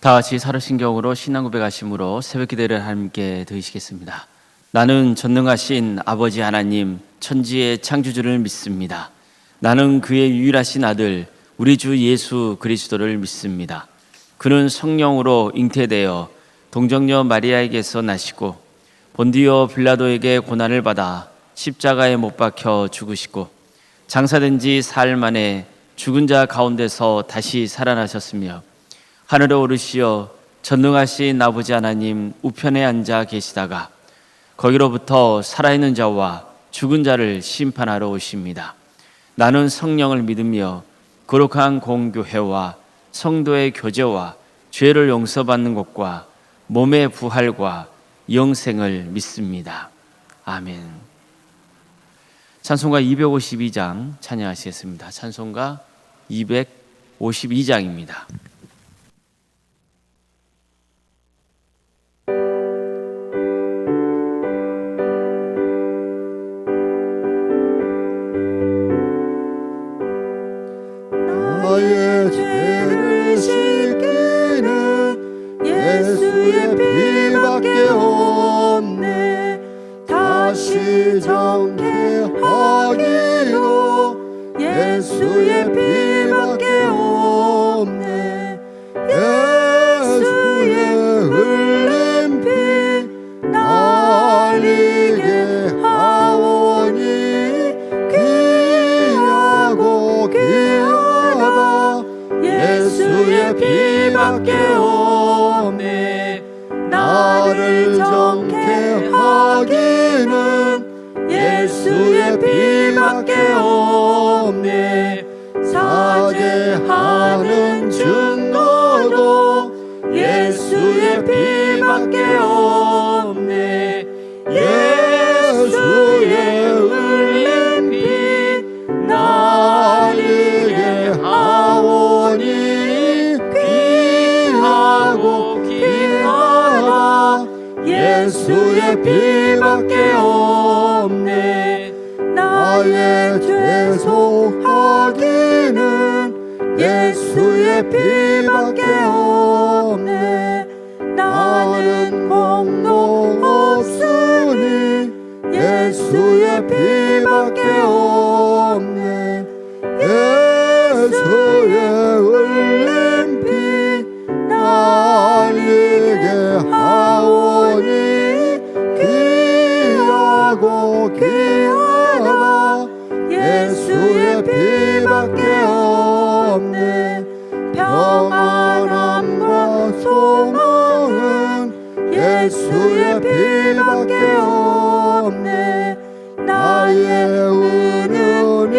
다 같이 살으신경으로 신앙 고백하심으로 새벽 기도를 함께 드리시겠습니다. 나는 전능하신 아버지 하나님 천지의 창조주를 믿습니다. 나는 그의 유일하신 아들 우리 주 예수 그리스도를 믿습니다. 그는 성령으로 잉태되어 동정녀 마리아에게서 나시고 본디오 빌라도에게 고난을 받아 십자가에 못 박혀 죽으시고 장사된 지 사흘 만에 죽은 자 가운데서 다시 살아나셨으며 하늘에 오르시어 전능하신 아버지 하나님 우편에 앉아 계시다가 거기로부터 살아있는 자와 죽은 자를 심판하러 오십니다. 나는 성령을 믿으며 거룩한 공교회와 성도의 교제와 죄를 용서받는 것과 몸의 부활과 영생을 믿습니다. 아멘. 찬송가 252장 찬양하시겠습니다. 찬송가 252장입니다. 나의 죄를 씻기는 예수의 피밖에 없네. 다시 정케하기도 예수의 피밖에 없네. 예수의 흘린 피 날리게 하오니 귀하고 귀하다. 예수의 피밖에 없네. 나를 정케 하기는 예수의 피밖에 없네. 사죄하는 증거도 예수의 피밖에 없네. 예수의 흘린 피 날리게 하오니 귀하고 귀하다. 예수의 피밖에 없네. 나의 죄 속하기는 예수의 피밖에 없네. 나는 공로 없으니 예수의 피밖에 없네. 예수의 흘린 피 날리게 하오니 귀하고 귀하다. 예수의 피밖에 없네. 평안함과 소망은 예수의 피밖에 없네. 나의 은은히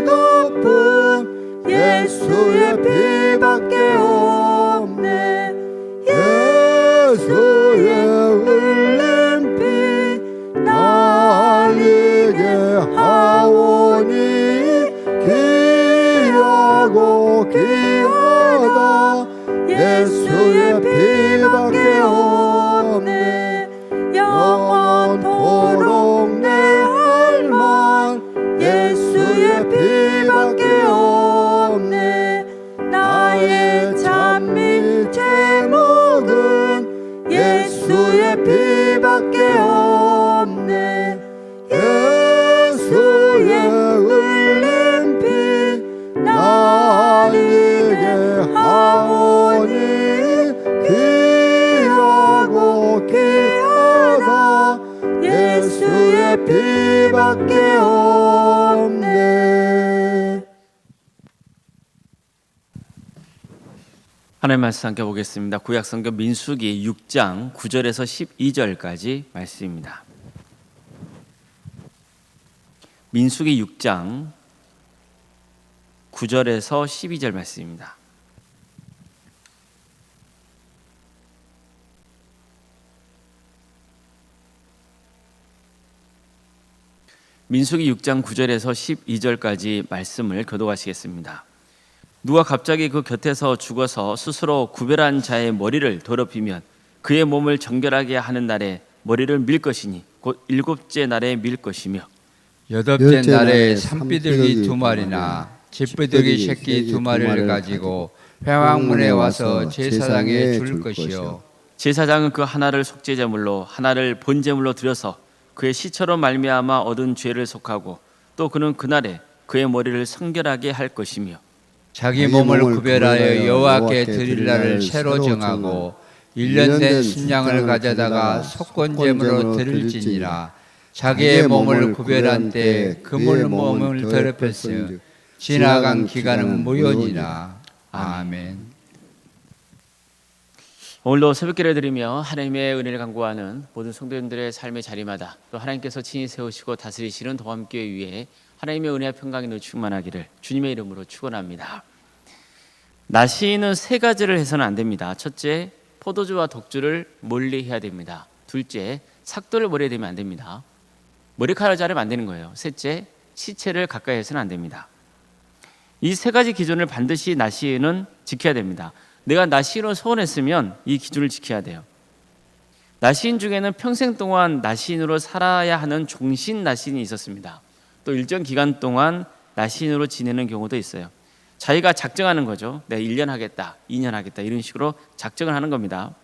덮은 예수의 피밖에 없네. 예수의 흘린 피 날리게 하오니 귀하고 귀하다. 예수의 피밖에 없네. 영원토록 내 할망 예수의 피밖에 없네. 나의 찬미 제목은 예수의 피밖에 없네. 예수의 흘린 피 날리게 하오니 귀하고 귀하다. 예수의 피밖에 없네. 하나님 말씀 함께 보겠습니다. 구약성경 민수기 6장 9절에서 12절까지 말씀입니다. 민수기 6장 9절에서 12절 말씀입니다. 민수기 6장 9절에서 12절까지 말씀을 교독하시겠습니다. 누가 갑자기 그 곁에서 죽어서 스스로 구별한 자의 머리를 더럽히면 그의 몸을 정결하게 하는 날에 머리를 밀 것이니 곧 일곱째 날에 밀 것이며 여덟째 날에 산비둘기 두 마리나 집비둘기 새끼 두 마리를 가지고 회막문에 와서 제사장에 줄 것이요 제사장은 그 하나를 속죄제물로 하나를 번제물로 드려서 그의 시처로 말미암아 얻은 죄를 속하고 또 그는 그날에 그의 머리를 성결하게 할 것이며 자기 몸을 구별하여 여호와께 드릴 날을 새로 정하고 1년 된 순양을 가져다가 속건제물로 드릴지니라. 자기의 몸을 구별한 때 그물 몸을 더럽혔으며 지나간 기간은 무효니라. 아멘. 오늘도 새벽기를 드리며 하나님의 은혜를 간구하는 모든 성도님들의 삶의 자리마다 또 하나님께서 친히 세우시고 다스리시는 동암교회 위에 하나님의 은혜와 평강이 늘 충만하기를 주님의 이름으로 축원합니다. 나시는 세 가지를 해서는 안 됩니다. 첫째, 포도주와 독주를 멀리해야 됩니다. 둘째, 삭도를 머리에 대면 안 됩니다. 머리카락을 자르면 안 되는 거예요. 셋째, 시체를 가까이 해서는 안 됩니다. 이 세 가지 기준을 반드시 나시는 지켜야 됩니다. 내가 나시인으로 소원했으면 이 기준을 지켜야 돼요. 나시인 중에는 평생 동안 나시인으로 살아야 하는 종신 나시인이 있었습니다. 또 일정 기간 동안 나시인으로 지내는 경우도 있어요. 자기가 작정하는 거죠. 내가 1년 하겠다, 2년 하겠다 이런 식으로 작정을 하는 겁니다.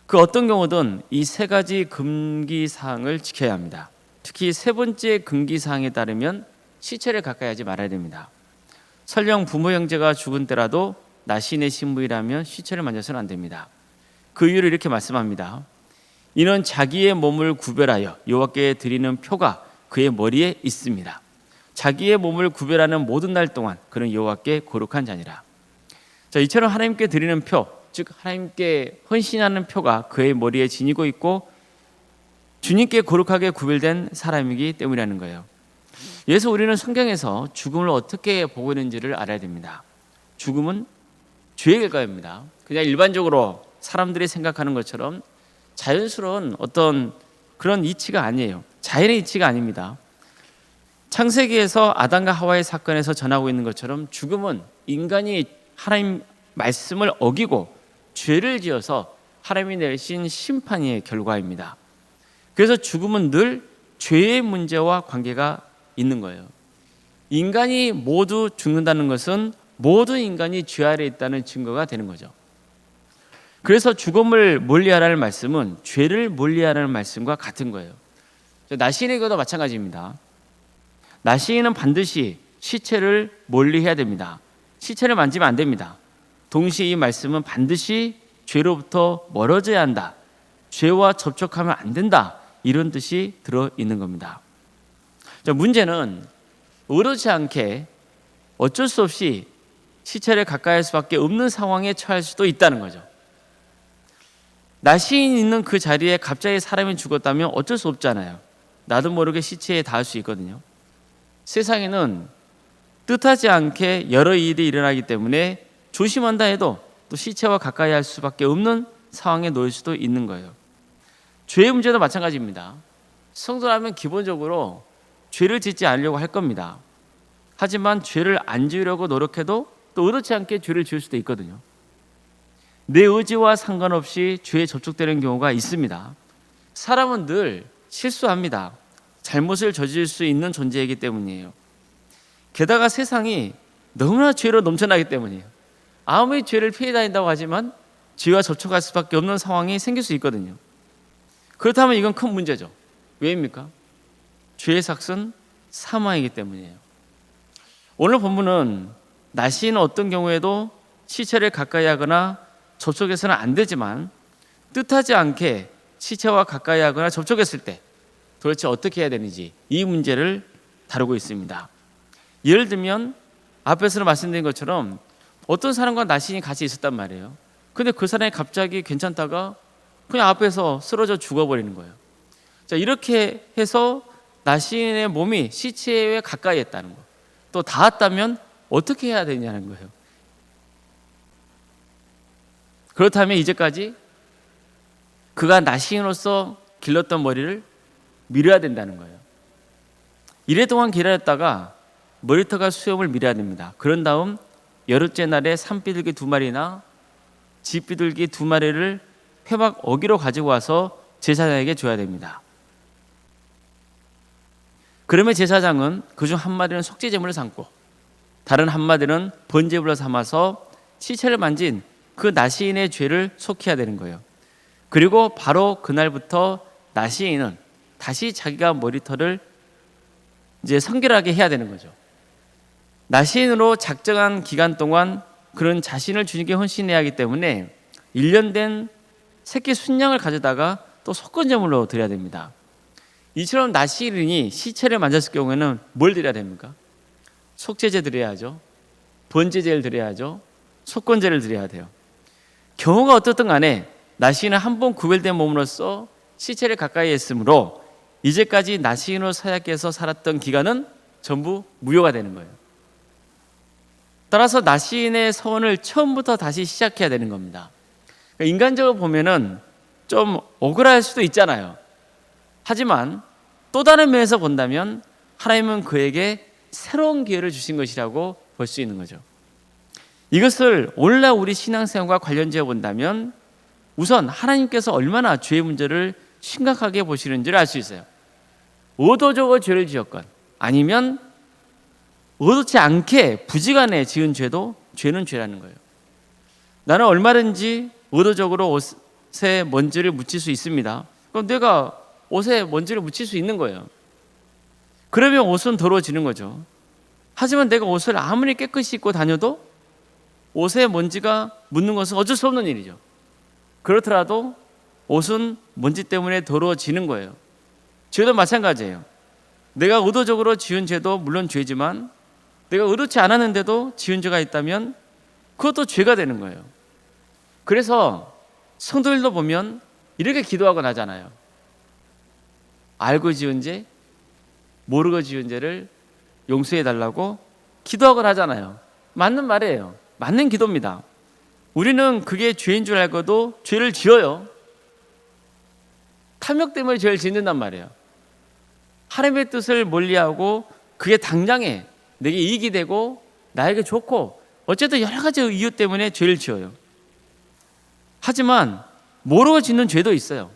그 어떤 경우든 이 세 가지 금기사항을 지켜야 합니다. 특히 세 번째 금기사항에 따르면 시체를 가까이 하지 말아야 됩니다. 설령 부모 형제가 죽은 때라도 나시인의 신부이라면 시체를 만져서는 안 됩니다. 그 이유를 이렇게 말씀합니다. 이는 자기의 몸을 구별하여 여호와께 드리는 표가 그의 머리에 있습니다. 자기의 몸을 구별하는 모든 날 동안 그는 여호와께 거룩한 자니라. 자, 이처럼 하나님께 드리는 표, 즉 하나님께 헌신하는 표가 그의 머리에 지니고 있고 주님께 거룩하게 구별된 사람이기 때문이라는 거예요. 그래서 우리는 성경에서 죽음을 어떻게 보고 있는지를 알아야 됩니다. 죽음은 죄의 결과입니다. 그냥 일반적으로 사람들이 생각하는 것처럼 자연스러운 어떤 그런 이치가 아니에요. 자연의 이치가 아닙니다. 창세기에서 아담과 하와의 사건에서 전하고 있는 것처럼 죽음은 인간이 하나님 말씀을 어기고 죄를 지어서 하나님이 내리신 심판의 결과입니다. 그래서 죽음은 늘 죄의 문제와 관계가 있는 거예요. 인간이 모두 죽는다는 것은 모든 인간이 죄 아래 있다는 증거가 되는 거죠. 그래서 죽음을 멀리하라는 말씀은 죄를 멀리하라는 말씀과 같은 거예요. 나시인에게도 마찬가지입니다. 나시인은 반드시 시체를 멀리해야 됩니다. 시체를 만지면 안 됩니다. 동시에 이 말씀은 반드시 죄로부터 멀어져야 한다. 죄와 접촉하면 안 된다. 이런 뜻이 들어있는 겁니다. 자, 문제는 의도치 않게 어쩔 수 없이 시체를 가까이 할 수밖에 없는 상황에 처할 수도 있다는 거죠. 나시인 있는 그 자리에 갑자기 사람이 죽었다면 어쩔 수 없잖아요. 나도 모르게 시체에 닿을 수 있거든요. 세상에는 뜻하지 않게 여러 일이 일어나기 때문에 조심한다 해도 또 시체와 가까이 할 수밖에 없는 상황에 놓일 수도 있는 거예요. 죄의 문제도 마찬가지입니다. 성도라면 기본적으로 죄를 짓지 않으려고 할 겁니다. 하지만 죄를 안 지으려고 노력해도 또 의도치 않게 죄를 지을 수도 있거든요. 내 의지와 상관없이 죄에 접촉되는 경우가 있습니다. 사람은 늘 실수합니다. 잘못을 저지를 수 있는 존재이기 때문이에요. 게다가 세상이 너무나 죄로 넘쳐나기 때문이에요. 아무리 죄를 피해 다닌다고 하지만 죄와 접촉할 수밖에 없는 상황이 생길 수 있거든요. 그렇다면 이건 큰 문제죠. 왜입니까? 죄의 삭은 사망이기 때문이에요. 오늘 본문은 나시인은 어떤 경우에도 시체를 가까이 하거나 접촉해서는 안 되지만 뜻하지 않게 시체와 가까이 하거나 접촉했을 때 도대체 어떻게 해야 되는지 이 문제를 다루고 있습니다. 예를 들면 앞에서 말씀드린 것처럼 어떤 사람과 나시인이 같이 있었단 말이에요. 근데 그 사람이 갑자기 괜찮다가 그냥 앞에서 쓰러져 죽어버리는 거예요. 자, 이렇게 해서 나시인의 몸이 시체에 가까이 했다는 거. 또 닿았다면 어떻게 해야 되냐는 거예요. 그렇다면 이제까지 그가 나시인으로서 길렀던 머리를 밀어야 된다는 거예요. 이래 동안 기다렸다가 머리털과 수염을 밀어야 됩니다. 그런 다음 열흘째 날에 산비둘기 2마리나 집비둘기 2마리를 회막 어기로 가지고 와서 제사장에게 줘야 됩니다. 그러면 제사장은 그중 한 마리는 속죄제물을 삼고 다른 한 마리는 번제물로 삼아서 시체를 만진 그 나시인의 죄를 속해야 되는 거예요. 그리고 바로 그날부터 나시인은 다시 자기가 머리털을 이제 성결하게 해야 되는 거죠. 나시인으로 작정한 기간 동안 그런 자신을 주님께 헌신해야 하기 때문에 1년 된 새끼 순양을 가져다가 또 속건제물로 드려야 됩니다. 이처럼 나시인이 시체를 만졌을 경우에는 뭘 드려야 됩니까? 속죄제 드려야죠. 번제제를 드려야죠. 속건제를 드려야 돼요. 경우가 어떻든 간에 나시인은 한 번 구별된 몸으로써 시체를 가까이 했으므로 이제까지 나시인으로 사역해서 살았던 기간은 전부 무효가 되는 거예요. 따라서 나시인의 서원을 처음부터 다시 시작해야 되는 겁니다. 그러니까 인간적으로 보면은 좀 억울할 수도 있잖아요. 하지만 또 다른 면에서 본다면 하나님은 그에게 새로운 기회를 주신 것이라고 볼 수 있는 거죠. 이것을 오늘날 우리 신앙생활과 관련지어 본다면 우선 하나님께서 얼마나 죄의 문제를 심각하게 보시는지를 알 수 있어요. 의도적으로 죄를 지었건 아니면 의도치 않게 부지간에 지은 죄도 죄는 죄라는 거예요. 나는 얼마든지 의도적으로 옷에 먼지를 묻힐 수 있습니다. 그럼 내가 옷에 먼지를 묻힐 수 있는 거예요. 그러면 옷은 더러워지는 거죠. 하지만 내가 옷을 아무리 깨끗이 입고 다녀도 옷에 먼지가 묻는 것은 어쩔 수 없는 일이죠. 그렇더라도 옷은 먼지 때문에 더러워지는 거예요. 죄도 마찬가지예요. 내가 의도적으로 지은 죄도 물론 죄지만 내가 의도치 않았는데도 지은 죄가 있다면 그것도 죄가 되는 거예요. 그래서 성도들도 보면 이렇게 기도하곤 하잖아요. 알고 지은 죄, 모르고 지은 죄를 용서해 달라고 기도하곤 하잖아요. 맞는 말이에요. 맞는 기도입니다. 우리는 그게 죄인 줄 알고도 죄를 지어요. 탐욕 때문에 죄를 짓는단 말이에요. 하나님의 뜻을 멀리하고 그게 당장에 내게 이익이 되고 나에게 좋고 어쨌든 여러 가지 이유 때문에 죄를 지어요. 하지만 모르고 짓는 죄도 있어요.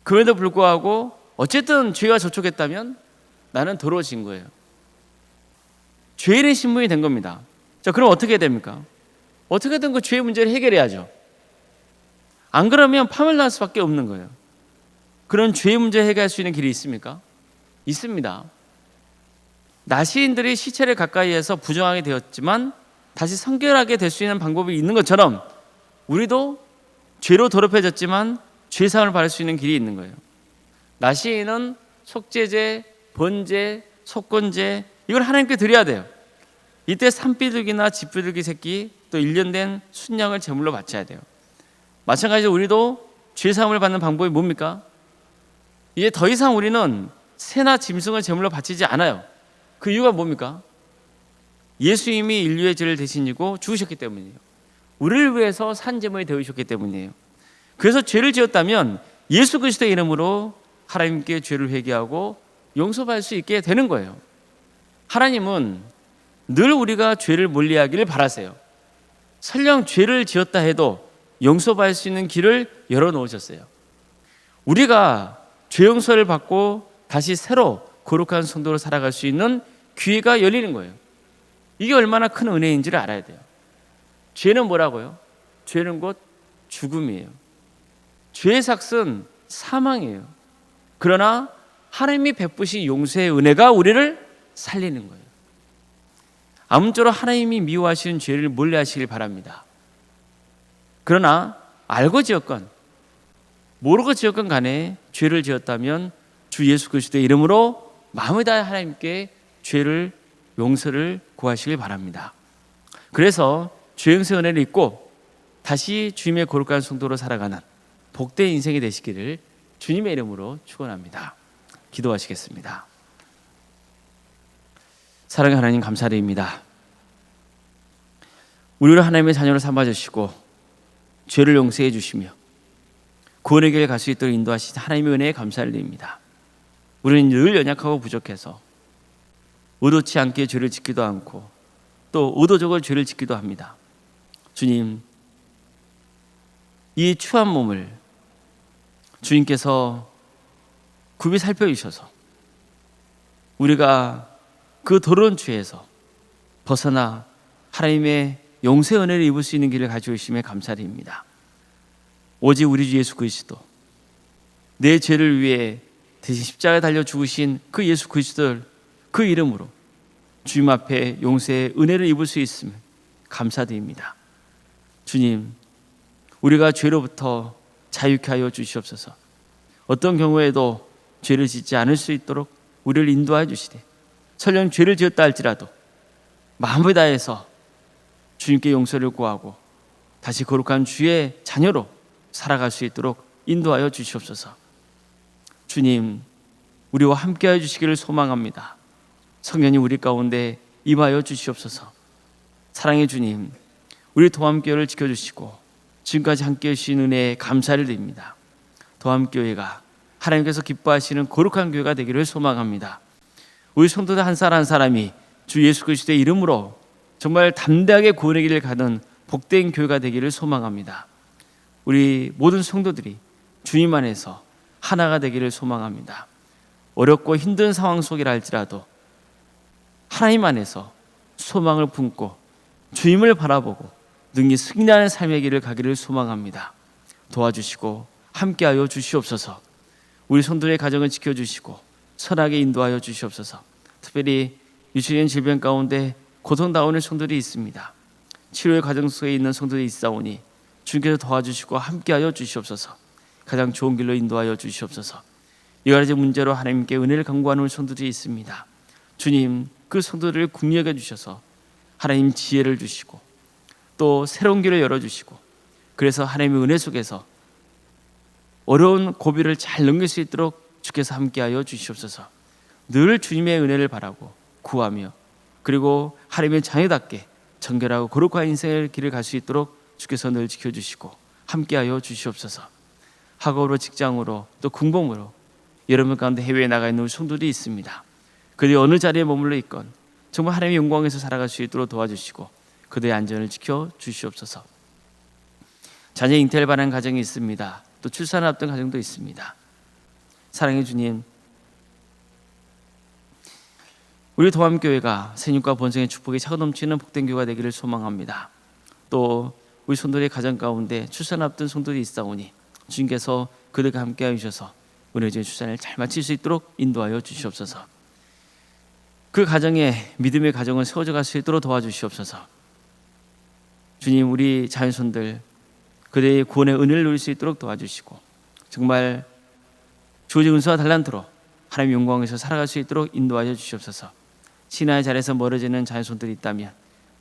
그럼에도 불구하고 어쨌든 죄가 저촉했다면 나는 더러워진 거예요. 죄인의 신분이 된 겁니다. 자, 그럼 어떻게 해야 됩니까? 어떻게든 그 죄의 문제를 해결해야죠. 안 그러면 파멸날 수밖에 없는 거예요. 그런 죄의 문제 해결할 수 있는 길이 있습니까? 있습니다. 나시인들이 시체를 가까이에서 부정하게 되었지만 다시 성결하게 될 수 있는 방법이 있는 것처럼 우리도 죄로 더럽혀졌지만 죄사함을 받을 수 있는 길이 있는 거예요. 나시인은 속죄제, 번제, 속건제 이걸 하나님께 드려야 돼요. 이때 산비둘기나 집비둘기 새끼 또 1년 된 순양을 제물로 바쳐야 돼요. 마찬가지로 우리도 죄사함을 받는 방법이 뭡니까? 이제 더 이상 우리는 새나 짐승을 제물로 바치지 않아요. 그 이유가 뭡니까? 예수님이 인류의 죄를 대신지고 죽으셨기 때문이에요. 우리를 위해서 산제물이 되어주셨기 때문이에요. 그래서 죄를 지었다면 예수 그리스도의 이름으로 하나님께 죄를 회개하고 용서받을 수 있게 되는 거예요. 하나님은 늘 우리가 죄를 멀리하기를 바라세요. 설령 죄를 지었다 해도 용서받을 수 있는 길을 열어놓으셨어요. 우리가 죄 용서를 받고 다시 새로 거룩한 성도로 살아갈 수 있는 기회가 열리는 거예요. 이게 얼마나 큰 은혜인지를 알아야 돼요. 죄는 뭐라고요? 죄는 곧 죽음이에요. 죄의 삭은 사망이에요. 그러나 하나님이 베푸신 용서의 은혜가 우리를 살리는 거예요. 아무쪼록 하나님이 미워하시는 죄를 멀리하시길 바랍니다. 그러나 알고 지었건 모르고 지었건 간에 죄를 지었다면 주 예수 그리스도의 이름으로 마음을 다해 하나님께 죄를 용서를 구하시길 바랍니다. 그래서 죄 용서 은혜를 잊고 다시 주님의 거룩한 성도로 살아가는 복된 인생이 되시기를 주님의 이름으로 축원합니다. 기도하시겠습니다. 사랑의 하나님 감사드립니다. 우리를 하나님의 자녀로 삼아주시고 죄를 용서해 주시며 구원의 길에 갈 수 있도록 인도하신 하나님의 은혜에 감사를 드립니다. 우리는 늘 연약하고 부족해서 의도치 않게 죄를 짓기도 않고 또 의도적으로 죄를 짓기도 합니다. 주님, 이 추한 몸을 주님께서 굽이 살펴주셔서 우리가 그 더러운 죄에서 벗어나 하나님의 용서의 은혜를 입을 수 있는 길을 가져오심에 감사드립니다. 오직 우리 주 예수 그리스도, 내 죄를 위해 대신 십자가에 달려 죽으신 그 예수 그리스도, 그 이름으로 주님 앞에 용서의 은혜를 입을 수 있음을 감사드립니다. 주님, 우리가 죄로부터 자유케 하여 주시옵소서. 어떤 경우에도 죄를 짓지 않을 수 있도록 우리를 인도하여 주시되, 설령 죄를 지었다 할지라도 마음을 다해서 주님께 용서를 구하고 다시 거룩한 주의 자녀로 살아갈 수 있도록 인도하여 주시옵소서. 주님, 우리와 함께하여 주시기를 소망합니다. 성령님 우리 가운데 임하여 주시옵소서. 사랑의 주님, 우리 도함교회를 지켜주시고 지금까지 함께해 주신 은혜에 감사를 드립니다. 도함교회가 하나님께서 기뻐하시는 거룩한 교회가 되기를 소망합니다. 우리 성도들 한 사람 한 사람이 주 예수 그리스도의 이름으로 정말 담대하게 구원의 길을 가는 복된 교회가 되기를 소망합니다. 우리 모든 성도들이 주님 안에서 하나가 되기를 소망합니다. 어렵고 힘든 상황 속이라 할지라도 하나님 안에서 소망을 품고 주님을 바라보고 능히 승리하는 삶의 길을 가기를 소망합니다. 도와주시고 함께하여 주시옵소서. 우리 성도의 가정을 지켜주시고 선하게 인도하여 주시옵소서. 특별히 유치원 질병 가운데 고통당하는 성도들이 있습니다. 치료의 과정 속에 있는 성도들이 있사오니 주님께서 도와주시고 함께하여 주시옵소서. 가장 좋은 길로 인도하여 주시옵소서. 여러 가지 문제로 하나님께 은혜를 간구하는 성도들이 있습니다. 주님, 그 성도들을 궁리하게 주셔서 하나님 지혜를 주시고 또 새로운 길을 열어주시고, 그래서 하나님의 은혜 속에서 어려운 고비를 잘 넘길 수 있도록 주께서 함께하여 주시옵소서. 늘 주님의 은혜를 바라고 구하며, 그리고 하나님의 자녀답게 정결하고 거룩한 인생의 길을 갈 수 있도록 주께서 늘 지켜주시고 함께하여 주시옵소서. 학업으로, 직장으로, 또 군복무로 여러분 가운데 해외에 나가 있는 우리 성도들이 있습니다. 그들이 어느 자리에 머물러 있건 정말 하나님의 영광에서 살아갈 수 있도록 도와주시고 그들의 안전을 지켜 주시옵소서. 자녀 잉태를 바라는 가정이 있습니다. 또 출산을 앞둔 가정도 있습니다. 사랑의 주님, 우리 도함교회가 생육과 번성의 축복이 차고 넘치는 복된 교회가 되기를 소망합니다. 또 우리 성도들의 가정 가운데 출산 앞둔 성도들이 있사오니 주님께서 그들과 함께하여 주셔서 은혜의 출산을 잘 마칠 수 있도록 인도하여 주시옵소서. 그 가정에 믿음의 가정을 세워져 갈 수 있도록 도와주시옵소서. 주님, 우리 자녀손들 그들의 구원의 은혜를 누릴 수 있도록 도와주시고 정말 주어진 은사와 달란트로 하나님의 영광에서 살아갈 수 있도록 인도하여 주시옵소서. 신앙의 자리에서 멀어지는 자녀손들이 있다면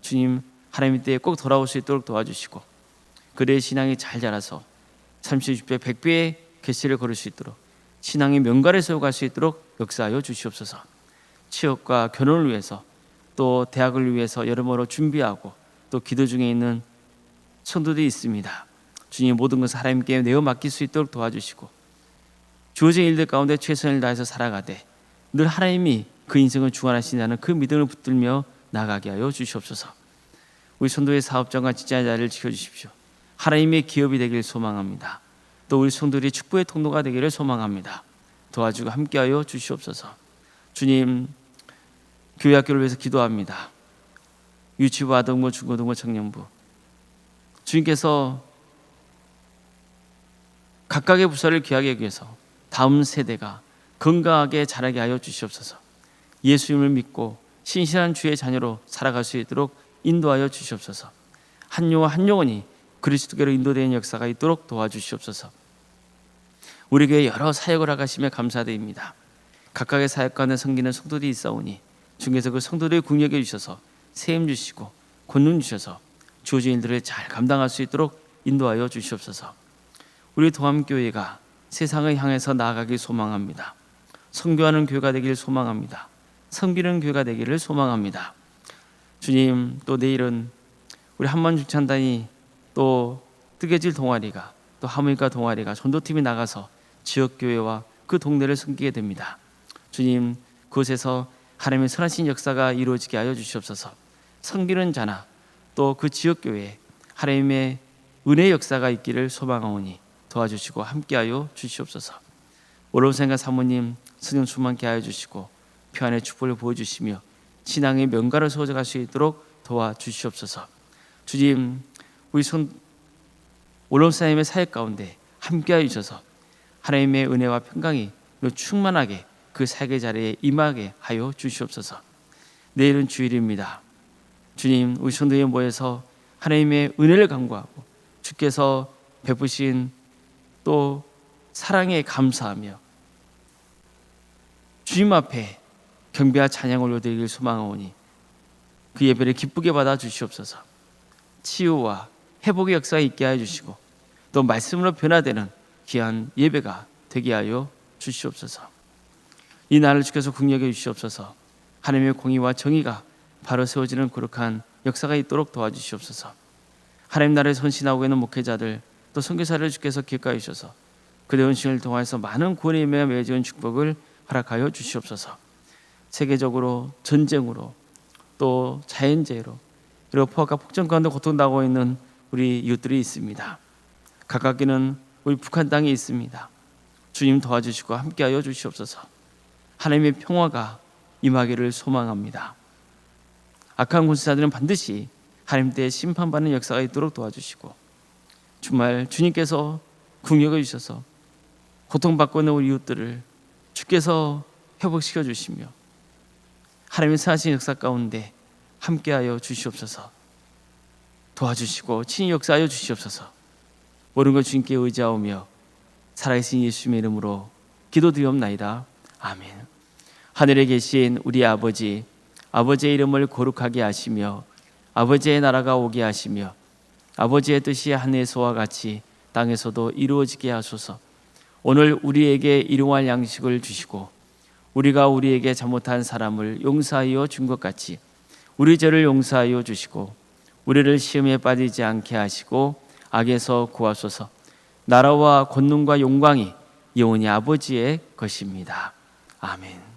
주님, 하나님의 때에 꼭 돌아올 수 있도록 도와주시고 그들의 신앙이 잘 자라서 30배, 100배의 결실을 거둘 수 있도록 신앙의 명가를 세워갈 수 있도록 역사하여 주시옵소서. 취업과 결혼을 위해서 또 대학을 위해서 여러모로 준비하고 또 기도 중에 있는 성도들이 있습니다. 주님, 모든 것을 하나님께 내어 맡길 수 있도록 도와주시고 주어진 일들 가운데 최선을 다해서 살아가되 늘 하나님이 그 인생을 주관하신다는 그 믿음을 붙들며 나가게 하여 주시옵소서. 우리 성도의 사업장과 직장의 자리를 지켜주십시오. 하나님의 기업이 되기를 소망합니다. 또 우리 성도들이 축복의 통로가 되기를 소망합니다. 도와주고 함께하여 주시옵소서. 주님, 교회 학교를 위해서 기도합니다. 유치부, 아동부, 중고등부, 청년부, 주님께서 각각의 부서를 귀하게 하기 위해서 다음 세대가 건강하게 자라게 하여 주시옵소서. 예수님을 믿고 신실한 주의 자녀로 살아갈 수 있도록 인도하여 주시옵소서. 한 영혼 한 영혼이 그리스도께로 인도되는 역사가 있도록 도와주시옵소서. 우리 교회 여러 사역을 하시며 감사드립니다. 각각의 사역 가운데 섬기는 성도들이 있사오니 주께서 그 성도들을 궁여겨 주셔서 세임 주시고 권능 주셔서 주어진 일들을 잘 감당할 수 있도록 인도하여 주시옵소서. 우리 도함교회가 세상을 향해서 나아가길 소망합니다. 선교하는 교회가 되기를 소망합니다. 섬기는 교회가 되기를 소망합니다. 주님, 또 내일은 우리 한만중찬단이 또 뜨개질 동아리가 또 하모니카 동아리가 전도팀이 나가서 지역교회와 그 동네를 섬기게 됩니다. 주님, 그곳에서 하나님의 선하신 역사가 이루어지게 하여 주시옵소서. 섬기는 자나 또 그 지역교회에 하나님의 은혜의 역사가 있기를 소망하오니 도와주시고 함께하여 주시옵소서. 오로생과 사모님 성령 충만케 하여 주시고 평안의 축복을 보여주시며 신앙의 명가를 세워갈 수 있도록 도와주시옵소서. 주님, 우리 올롬사님의 사역 가운데 함께하여 주셔서 하나님의 은혜와 평강이 충만하게 그 사역의 자리에 임하게 하여 주시옵소서. 내일은 주일입니다. 주님, 우리 성도에 모여서 하나님의 은혜를 간구하고 주께서 베푸신 또 사랑에 감사하며 주님 앞에 경배와 찬양을 올려드리길 소망하오니 그 예배를 기쁘게 받아 주시옵소서. 치유와 회복의 역사가 있게 하여 주시고 또 말씀으로 변화되는 귀한 예배가 되게 하여 주시옵소서. 이 날을 주께서 긍휼히 주시옵소서. 하나님의 공의와 정의가 바로 세워지는 거룩한 역사가 있도록 도와주시옵소서. 하나님 나라에 헌신하고 있는 목회자들 또 선교사를 주께서 기억하여 주셔서 그들의 헌신을 통해서 많은 구원의 임에 맺은 축복을 허락하여 주시옵소서. 세계적으로 전쟁으로 또 자연재해로 그리고 포악과 폭정 가운데 고통당하고 있는 우리 이웃들이 있습니다. 가깝게는 우리 북한 땅에 있습니다. 주님 도와주시고 함께하여 주시옵소서. 하나님의 평화가 임하기를 소망합니다. 악한 군사들은 반드시 하나님 때에 심판받는 역사가 있도록 도와주시고 정말 주님께서 긍휼히 주셔서 고통받고 있는 우리 이웃들을 주께서 회복시켜 주시며 하나님의 사하신 역사 가운데 함께하여 주시옵소서. 도와주시고 친히 역사하여 주시옵소서. 모든 것 주님께 의지하오며 살아계신 예수님의 이름으로 기도드리옵나이다. 아멘. 하늘에 계신 우리 아버지, 아버지의 이름을 거룩하게 하시며 아버지의 나라가 오게 하시며 아버지의 뜻이 하늘에서와 같이 땅에서도 이루어지게 하소서. 오늘 우리에게 일용할 양식을 주시고 우리가 우리에게 잘못한 사람을 용서하여 준 것 같이 우리 죄를 용서하여 주시고 우리를 시험에 빠지지 않게 하시고 악에서 구하소서. 나라와 권능과 영광이 영원히 아버지의 것입니다. 아멘.